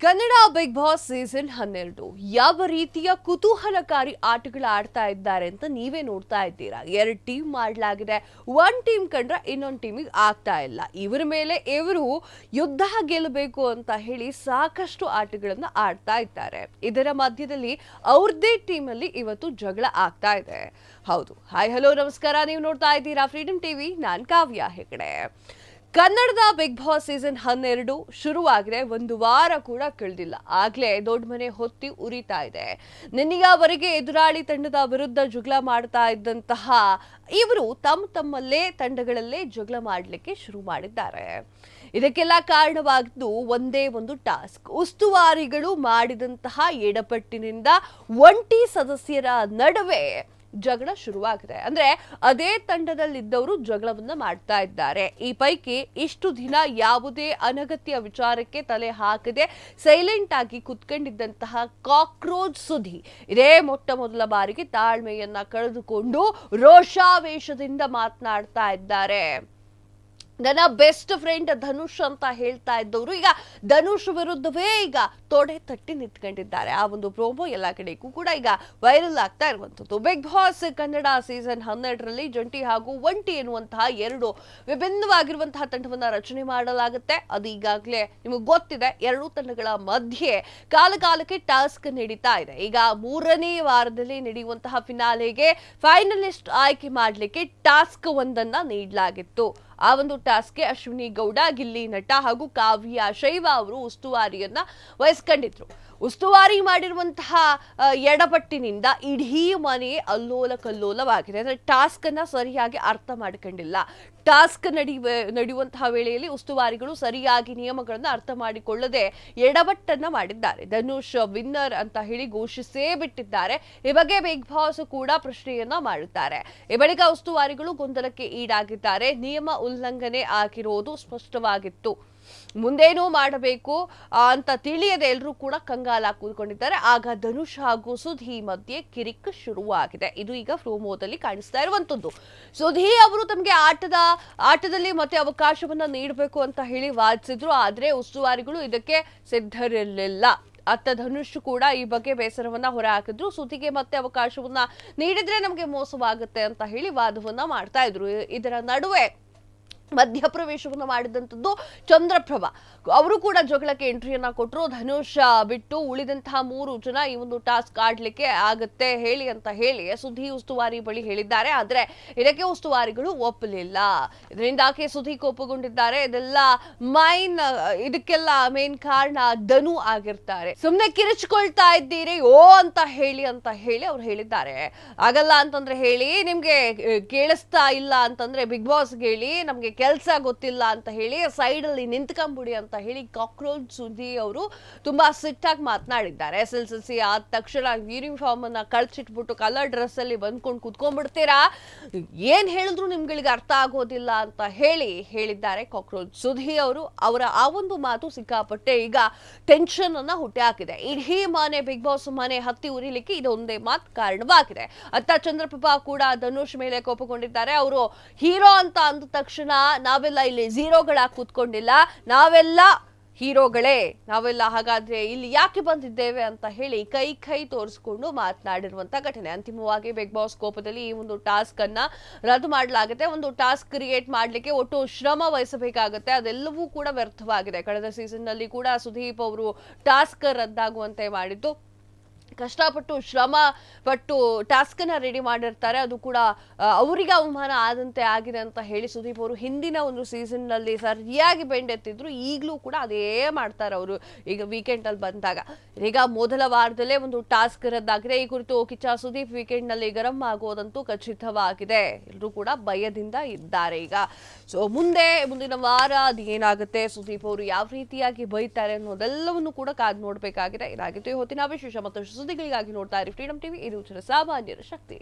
Kannada big boss season 12 ಯಾವ ರೀತಿಯ ಕುತೂಹಲಕಾರಿ ಆಟಗಳು ಆಡ್ತಾ ಇದ್ದಾರೆ ಅಂತ ನೀವೇ ನೋಡ್ತಾ ಇದ್ದೀರಾ. 2 ಟೀಮ್ ಮಾಡಲಾಗಿದೆ. ಒಂದು ಟೀಮ್ ಕಂಡ್ರೆ ಇನ್ನೊಂದು ಟೀಮಿಗೆ ಆಗ್ತಾ ಇಲ್ಲ. ಇವರ ಮೇಲೆ ಇವರು ಯುದ್ಧ ಗೆಲ್ಲಬೇಕು ಅಂತ ಹೇಳಿ ಸಾಕಷ್ಟು ಆಟಗಳನ್ನು ಆಡ್ತಾ ಇದ್ದಾರೆ. ಇದರ ಮಧ್ಯದಲ್ಲಿ ಅವ್ರದೇ ಟೀಮ್ ಅಲ್ಲಿ ಇವತ್ತು ಜಗಳ ಆಗ್ತಾ ಇದೆ. ಹೌದು, ಹಾಯ್ ಹಲೋ ನಮಸ್ಕಾರ, ನೀವು ನೋಡ್ತಾ ಇದ್ದೀರಾ ಫ್ರೀಡಮ್ ಟಿವಿ. ನಾನು ಕಾವ್ಯ ಹೆಗಡೆ. ಕನ್ನಡದ ಬಿಗ್ ಬಾಸ್ ಸೀಸನ್ 12 ಶುರುವಾಗಿದೆ. ಒಂದು ವಾರ ಕೂಡ ಕಳೆದಿಲ್ಲ, ಆಗ್ಲೇ ದೊಡ್ಡ ಮನೆ ಹೊತ್ತಿ ಉರಿತಾ ಇದೆ. ನಿನ್ನೆಯವರೆಗೆ ಎದುರಾಳಿ ತಂಡದ ವಿರುದ್ಧ ಜಗಳ ಮಾಡ್ತಾ ಇದ್ದಂತಹ ಇವರು ತಮ್ಮಲ್ಲೇ ತಂಡಗಳಲ್ಲೇ ಜಗಳ ಮಾಡಲಿಕ್ಕೆ ಶುರು ಮಾಡಿದ್ದಾರೆ. ಇದಕ್ಕೆಲ್ಲ ಕಾರಣವಾಗಿದ್ದು ಒಂದೇ ಒಂದು ಟಾಸ್ಕ್. ಉಸ್ತುವಾರಿಗಳು ಮಾಡಿದಂತಹ ಎಡಪಟ್ಟಿನಿಂದ ಒಂಟಿ ಸದಸ್ಯರ ನಡುವೆ ಜಗಳ ಶುರುವಾಗಿದೆ. ಅಂದ್ರೆ ಅದೇ ತಂಡದಲ್ಲಿದ್ದವರು ಜಗಳವನ್ನ ಮಾಡ್ತಾ ಇದ್ದಾರೆ. ಈ ಪೈಕಿ ಇಷ್ಟು ದಿನ ಯಾವುದೇ ಅನಗತ್ಯ ವಿಚಾರಕ್ಕೆ ತಲೆ ಹಾಕದೆ ಸೈಲೆಂಟ್ ಆಗಿ ಕುತ್ಕೊಂಡಿದ್ದಂತಹ ಕಾಕ್ರೋಚ್ ಸುಧಿ ಇದೇ ಮೊಟ್ಟ ಮೊದಲ ಬಾರಿಗೆ ತಾಳ್ಮೆಯನ್ನ ಕಳೆದುಕೊಂಡು ರೋಷಾವೇಶದಿಂದ ಮಾತನಾಡ್ತಾ ಇದ್ದಾರೆ. ನನ್ನ ಬೆಸ್ಟ್ ಫ್ರೆಂಡ್ ಧನುಷ್ ಅಂತ ಹೇಳ್ತಾ ಇದ್ದವರು ಈಗ ಧನುಷ್ ವಿರುದ್ಧವೇ ಈಗ ತೊಡೆ ತಟ್ಟಿ ನಿಂತ್ಕೊಂಡಿದ್ದಾರೆ. ಆ ಒಂದು ಪ್ರೋಮೋ ಎಲ್ಲ ಕಡೆಗೂ ಕೂಡ ಈಗ ವೈರಲ್ ಆಗ್ತಾ ಇರುವಂತದ್ದು. ಬಿಗ್ ಬಾಸ್ ಕನ್ನಡ ಸೀಸನ್ 12ರಲ್ಲಿ ಜಂಟಿ ಹಾಗೂ ಒಂಟಿ ಎನ್ನುವಂತಹ 2 ವಿಭಿನ್ನವಾಗಿರುವಂತಹ ತಂಡವನ್ನ ರಚನೆ ಮಾಡಲಾಗುತ್ತೆ. ಅದು ಈಗಾಗಲೇ ನಿಮಗೆ ಗೊತ್ತಿದೆ. 2 ತಂಡಗಳ ಮಧ್ಯೆ ಕಾಲಕಾಲಕ್ಕೆ ಟಾಸ್ಕ್ ನಡೀತಾ ಇದೆ. ಈಗ 3ನೇ ವಾರದಲ್ಲಿ ನಡೆಯುವಂತಹ ಫಿನಾಲೆಗೆ ಫೈನಲಿಸ್ಟ್ ಆಯ್ಕೆ ಮಾಡಲಿಕ್ಕೆ ಟಾಸ್ಕ್ ಒಂದನ್ನ ನೀಡಲಾಗಿತ್ತು. ಆ ಒಂದು ಟಾಸ್ಕ್ಗೆ ಅಶ್ವಿನಿ ಗೌಡ, ಗಿಲ್ಲಿ ನಟ ಹಾಗೂ ಕಾವ್ಯ ಶೈವ ಅವರು ಉಸ್ತುವಾರಿಯನ್ನ ವಹಿಸ್ಕೊಂಡಿದ್ರು. ಉಸ್ತುವಾರಿ ಮಾಡಿರುವಂತಹ ಎಡಪಟ್ಟಿನಿಂದ ಇಡೀ ಮನೆ ಅಲ್ಲೋಲ ಕಲ್ಲೋಲವಾಗಿದೆ. ಅಂದ್ರೆ ಟಾಸ್ಕ್ ಅನ್ನ ಸರಿಯಾಗಿ ಅರ್ಥ ಮಾಡ್ಕೊಂಡಿಲ್ಲ. ಟಾಸ್ಕ್ ನಡೆಯುವಂತಹ ವೇಳೆಯಲ್ಲಿ ಉಸ್ತುವಾರಿಗಳು ಸರಿಯಾಗಿ ನಿಯಮಗಳನ್ನು ಅರ್ಥ ಮಾಡಿಕೊಳ್ಳದೆ ಎಡವಟ್ಟನ್ನ ಮಾಡಿದ್ದಾರೆ. ಧನುಷ್ ವಿನ್ನರ್ ಅಂತ ಹೇಳಿ ಘೋಷಿಸೇ ಬಿಟ್ಟಿದ್ದಾರೆ. ಈ ಬಗ್ಗೆ ಬಿಗ್ ಬಾಸ್ ಕೂಡ ಪ್ರಶ್ನೆಯನ್ನ ಮಾಡುತ್ತಾರೆ. ಈ ಬಳಿಕ ಉಸ್ತುವಾರಿಗಳು ಗೊಂದಲಕ್ಕೆ ಈಡಾಗಿದ್ದಾರೆ. ನಿಯಮ ಉಲ್ಲಂಘನೆ ಆಗಿರೋದು ಸ್ಪಷ್ಟವಾಗಿತ್ತು, ಮುಂದೇನೂ ಮಾಡಬೇಕು ಅಂತ ತಿಳಿಯದೆ ಎಲ್ಲರೂ ಕೂಡ ಕಂಗಾಲ ಕೂತ್ಕೊಂಡಿದ್ದಾರೆ. ಆಗ ಧನುಷ್ ಹಾಗೂ ಸುಧಿ ಮಧ್ಯೆ ಕಿರಿಕ್ ಶುರುವಾಗಿದೆ. ಇದು ಈಗ ಪ್ರೋಮೋದಲ್ಲಿ ಕಾಣಿಸ್ತಾ ಇರುವಂತದ್ದು. ಸುಧಿ ಅವರು ತಮಗೆ ಆಟದಲ್ಲಿ ಮತ್ತೆ ಅವಕಾಶವನ್ನ ನೀಡಬೇಕು ಅಂತ ಹೇಳಿ ವಾದಿಸಿದ್ರು. ಆದ್ರೆ ಉಸ್ತುವಾರಿಗಳು ಇದಕ್ಕೆ ಸಿದ್ಧರಿರಲಿಲ್ಲ. ಅತ್ತ ಧನುಷ್ ಕೂಡ ಈ ಬಗ್ಗೆ ಬೇಸರವನ್ನ ಹೊರಹಾಕಿದ್ರು. ಸುದ್ದಿಗೆ ಮತ್ತೆ ಅವಕಾಶವನ್ನ ನೀಡಿದ್ರೆ ನಮಗೆ ಮೋಸವಾಗುತ್ತೆ ಅಂತ ಹೇಳಿ ವಾದವನ್ನ ಮಾಡ್ತಾ ಇದ್ರು. ಇದರ ನಡುವೆ ಮಧ್ಯಪ್ರವೇಶವನ್ನು ಮಾಡಿದಂಥದ್ದು ಚಂದ್ರಪ್ರಭಾ. ಅವರು ಕೂಡ ಜಗಳಕ್ಕೆ ಎಂಟ್ರಿಯನ್ನ ಕೊಟ್ಟರು. ಧನುಷ್ ಬಿಟ್ಟು ಉಳಿದಂತಹ 3 ಜನ ಈ ಒಂದು ಟಾಸ್ಕ್ ಆಡ್ಲಿಕ್ಕೆ ಆಗತ್ತೆ ಹೇಳಿ ಅಂತ ಹೇಳಿ ಸುಧಿ ಉಸ್ತುವಾರಿ ಬಳಿ ಹೇಳಿದ್ದಾರೆ. ಆದ್ರೆ ಇದಕ್ಕೆ ಉಸ್ತುವಾರಿಗಳು ಒಪ್ಪಲಿಲ್ಲ. ಇದರಿಂದಾಗಿ ಸುಧಿ ಕೋಪಗೊಂಡಿದ್ದಾರೆ. ಇದಕ್ಕೆಲ್ಲ ಮೇನ್ ಕಾರಣ ಧನು ಆಗಿರ್ತಾರೆ. ಸುಮ್ನೆ ಕಿರಿಚಿಕೊಳ್ತಾ ಇದ್ದೀರಿ ಓ ಅಂತ ಹೇಳಿ ಅವ್ರು ಹೇಳಿದ್ದಾರೆ. ಆಗಲ್ಲ ಅಂತಂದ್ರೆ ಹೇಳಿ, ನಿಮ್ಗೆ ಕೇಳಿಸ್ತಾ ಇಲ್ಲ ಅಂತಂದ್ರೆ ಬಿಗ್ ಬಾಸ್ ಹೇಳಿ, ನಮ್ಗೆ ಕೆಲಸ ಗೊತ್ತಿಲ್ಲ ಅಂತ ಹೇಳಿ ಸೈಡ್ ಅಲ್ಲಿ ನಿಂತ್ಕೊಂಡ್ಬಿಡಿ ಅಂತ ಹೇಳಿ ಕಾಕ್ರೋಚ್ ಸುದ್ದಿ ಅವರು ತುಂಬಾ ಸಿಟ್ಟಾಗಿ ಮಾತನಾಡಿದ್ದಾರೆ. SSLC ಆದ ತಕ್ಷಣ ಯೂನಿಫಾರ್ಮ್ ಅನ್ನ ಕಳ್ಸಿಟ್ಬಿಟ್ಟು ಕಲರ್ ಡ್ರೆಸ್ ಅಲ್ಲಿ ಬಂದ್ಕೊಂಡು ಕುತ್ಕೊಂಡ್ಬಿಡ್ತೀರಾ, ಏನ್ ಹೇಳಿದ್ರು ನಿಮ್ಗಳಿಗೆ ಅರ್ಥ ಆಗೋದಿಲ್ಲ ಅಂತ ಹೇಳಿದ್ದಾರೆ ಕಾಕ್ರೋಚ್ ಸುದ್ದಿ ಅವರು. ಅವರ ಆ ಒಂದು ಮಾತು ಸಿಕ್ಕಾಪಟ್ಟೆ ಈಗ ಟೆನ್ಷನ್ ಅನ್ನ ಹುಟ್ಟಿ ಹಾಕಿದೆ. ಇಡೀ ಮನೆ ಬಿಗ್ ಬಾಸ್ ಮನೆ ಹತ್ತಿ ಉರಿಲಿಕ್ಕೆ ಇದೊಂದೇ ಮಾತು ಕಾರಣವಾಗಿದೆ. ಅತ್ತ ಚಂದ್ರಪ್ರಭಾ ಕೂಡ ಧನುಷ್ ಮೇಲೆ ಕೋಪಗೊಂಡಿದ್ದಾರೆ. ಅವರು ಹೀರೋ ಅಂತ ಅಂದ ತಕ್ಷಣ ನಾವೆಲ್ಲ ಇಲ್ಲಿ ಝೀರೋಗಳಾಗಿ ಕೂತ್ಕೊಂಡಿಲ್ಲ, ನಾವೆಲ್ಲ ಹೀರೋಗಳೇ, ನಾವೆಲ್ಲ ಹಾಗಾದ್ರೆ ಇಲ್ಲಿ ಯಾಕೆ ಬಂದಿದ್ದೇವೆ ಅಂತ ಹೇಳಿ ಕೈ ತೋರಿಸಿಕೊಂಡು ಮಾತನಾಡಿರುವಂತ ಘಟನೆ. ಅಂತಿಮವಾಗಿ ಬಿಗ್ ಬಾಸ್ ಕೋಪದಲ್ಲಿ ಈ ಒಂದು ಟಾಸ್ಕ್ ಅನ್ನ ರದ್ದು ಮಾಡಲಾಗುತ್ತೆ. ಒಂದು ಟಾಸ್ಕ್ ಕ್ರಿಯೇಟ್ ಮಾಡ್ಲಿಕ್ಕೆ ಒಟ್ಟು ಶ್ರಮ ವಹಿಸಬೇಕಾಗುತ್ತೆ. ಅದೆಲ್ಲವೂ ಕೂಡ ವ್ಯರ್ಥವಾಗಿದೆ. ಕಳೆದ ಸೀಸನ್ ನಲ್ಲಿ ಕೂಡ ಸುದೀಪ್ ಅವರು ಟಾಸ್ಕ್ ರದ್ದಾಗುವಂತೆ ಮಾಡಿದ್ದು, ಕಷ್ಟಪಟ್ಟು ಶ್ರಮ ಪಟ್ಟು ಟಾಸ್ಕ್ ಅನ್ನ ರೆಡಿ ಮಾಡಿರ್ತಾರೆ. ಅದು ಕೂಡ ಅವರಿಗೆ ಅವಮಾನ ಆದಂತೆ ಆಗಿದೆ ಅಂತ ಹೇಳಿ ಸುದೀಪ್ ಅವರು ಹಿಂದಿನ ಒಂದು ಸೀಸನ್ ನಲ್ಲಿ ಸರಿಯಾಗಿ ಬೆಂಡೆತ್ತಿದ್ರು. ಈಗಲೂ ಕೂಡ ಅದೇ ಮಾಡ್ತಾರೆ ಅವರು ಈಗ ವೀಕೆಂಡ್ ಅಲ್ಲಿ ಬಂದಾಗ. ಈಗ ಮೊದಲ ವಾರದಲ್ಲೇ ಒಂದು ಟಾಸ್ಕ್ ರದ್ದಾಗಿದೆ. ಈ ಕುರಿತು ಕಿಚ್ಚ ಸುದೀಪ್ ವೀಕೆಂಡ್ ನಲ್ಲಿ ಗರಂ ಆಗೋದಂತೂ ಖಚಿತವಾಗಿದೆ. ಎಲ್ಲರೂ ಕೂಡ ಭಯದಿಂದ ಇದ್ದಾರೆ ಈಗ. ಸೊ ಮುಂದಿನ ವಾರ ಅದೇನಾಗುತ್ತೆ, ಸುದೀಪ್ ಅವರು ಯಾವ ರೀತಿಯಾಗಿ ಬೈತಾರೆ ಅನ್ನೋದೆಲ್ಲವನ್ನು ಕೂಡ ಕಾದು ನೋಡ್ಬೇಕಾಗಿದೆ. ಇದಾಗಿತ್ತು ಇವತ್ತಿನ ವಿಶೇಷ. ಮತ್ತು ಸುದ್ದಿಗಳಿಗಾಗಿ ನೋಡ್ತಾ ಇರಿ ಫ್ರೀಡಮ್ ಟಿವಿ, ಇದು ಜನಸಾಮಾನ್ಯರ ಶಕ್ತಿ.